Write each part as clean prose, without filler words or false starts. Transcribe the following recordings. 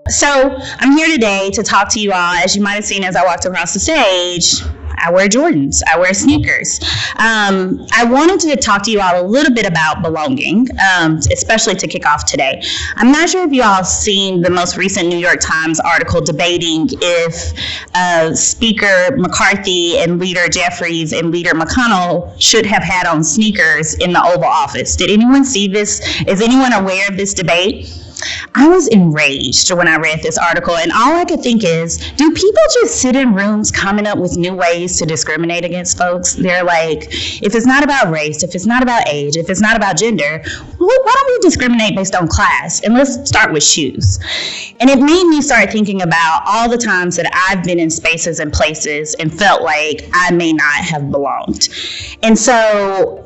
So I'm here today to talk to you all. As you might have seen as I walked across the stage, I wear Jordans. I wear sneakers. I wanted to talk to you all a little bit about belonging, especially to kick off today. I'm not sure if you all seen the most recent New York Times article debating if Speaker McCarthy and Leader Jeffries and Leader McConnell should have had on sneakers in the Oval Office. Did anyone see this? Is anyone aware of this debate? I was enraged when I read this article, and all I could think is, do people just sit in rooms coming up with new ways to discriminate against folks? They're like, if it's not about race, if it's not about age, if it's not about gender, why don't we discriminate based on class? And let's start with shoes. And it made me start thinking about all the times that I've been in spaces and places and felt like I may not have belonged. And so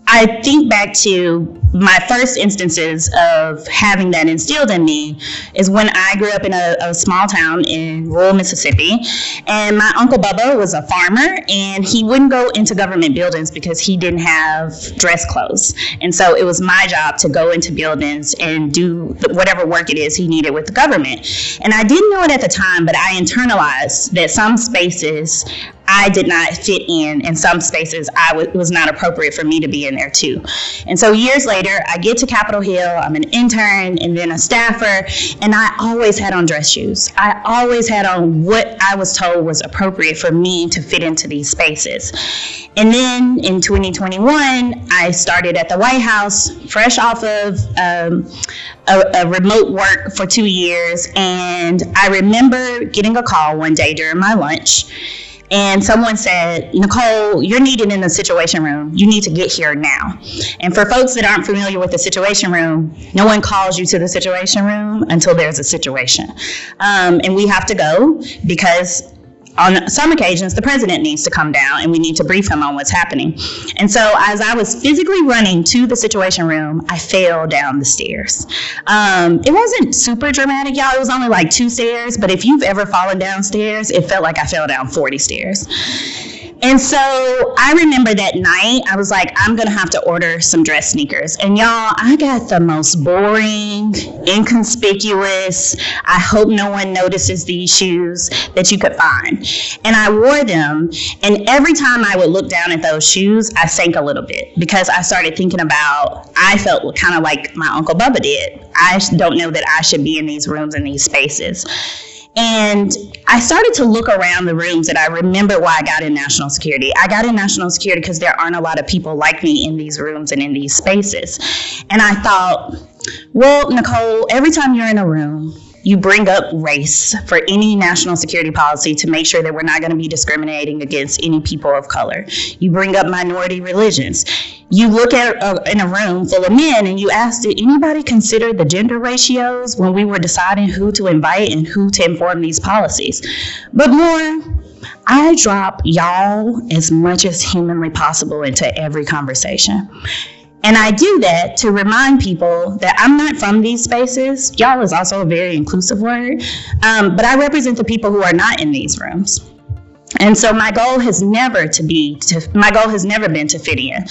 I think back to my first instances of having that instilled in me is when I grew up in a small town in rural Mississippi, and my Uncle Bubba was a farmer, and he wouldn't go into government buildings because he didn't have dress clothes. And so it was my job to go into buildings and do whatever work it is he needed with the government. And I didn't know it at the time, but I internalized that some spaces I did not fit in, and some spaces it was not appropriate for me to be in there too. And so years later, I get to Capitol Hill, I'm an intern and then a staffer, and I always had on dress shoes. I always had on what I was told was appropriate for me to fit into these spaces. And then in 2021, I started at the White House, fresh off of a remote work for 2 years, and I remember getting a call one day during my lunch. And someone said, Nicole, you're needed in the Situation Room. You need to get here now. And for folks that aren't familiar with the Situation Room, no one calls you to the Situation Room until there's a situation. And we have to go because on some occasions, the president needs to come down and we need to brief him on what's happening. And so as I was physically running to the Situation Room, I fell down the stairs. It wasn't super dramatic, y'all. It was only like 2 stairs. But if you've ever fallen downstairs, it felt like I fell down 40 stairs. And so I remember that night, I was like, I'm going to have to order some dress sneakers. And y'all, I got the most boring, inconspicuous, I hope no one notices these shoes that you could find. And I wore them. And every time I would look down at those shoes, I sank a little bit because I started thinking about, I felt kind of like my Uncle Bubba did. I don't know that I should be in these rooms and these spaces. And I started to look around the rooms, and I remember why I got in national security. I got in national security because there aren't a lot of people like me in these rooms and in these spaces. And I thought, well, Nicole, every time you're in a room, you bring up race for any national security policy to make sure that we're not going to be discriminating against any people of color. You bring up minority religions. You look at in a room full of men and you ask, did anybody consider the gender ratios when we were deciding who to invite and who to inform these policies? But more, I drop y'all as much as humanly possible into every conversation. And I do that to remind people that I'm not from these spaces. Y'all is also a very inclusive word, but I represent the people who are not in these rooms. And so my goal has never been to fit in.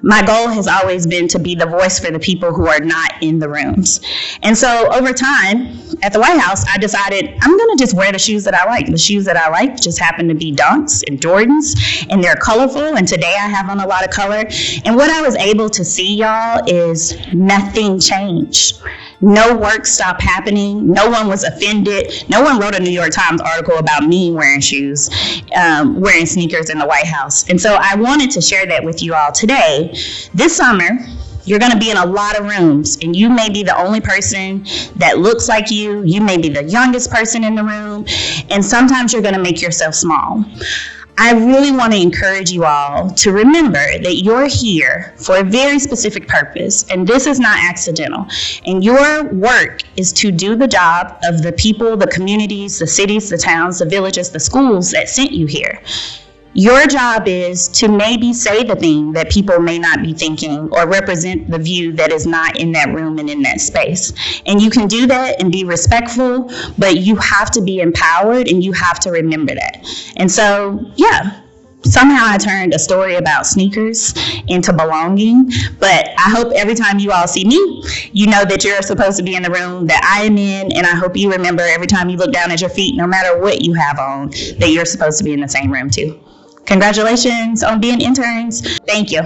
My goal has always been to be the voice for the people who are not in the rooms. And so over time at the White House, I decided I'm going to just wear the shoes that I like. The shoes that I like just happen to be Dunks and Jordans, and they're colorful. And today I have on a lot of color. And what I was able to see, y'all, is nothing changed. No work stopped happening. No one was offended. No one wrote a New York Times article about me wearing shoes, wearing sneakers in the White House. And so I wanted to share that with you all today. This summer, you're going to be in a lot of rooms, and you may be the only person that looks like you. You may be the youngest person in the room, and sometimes you're going to make yourself small. I really want to encourage you all to remember that you're here for a very specific purpose, and this is not accidental. And your work is to do the job of the people, the communities, the cities, the towns, the villages, the schools that sent you here. Your job is to maybe say the thing that people may not be thinking, or represent the view that is not in that room and in that space. And you can do that and be respectful, but you have to be empowered, and you have to remember that. And so, yeah, somehow I turned a story about sneakers into belonging. But I hope every time you all see me, you know that you're supposed to be in the room that I am in. And I hope you remember every time you look down at your feet, no matter what you have on, that you're supposed to be in the same room too. Congratulations on being interns. Thank you.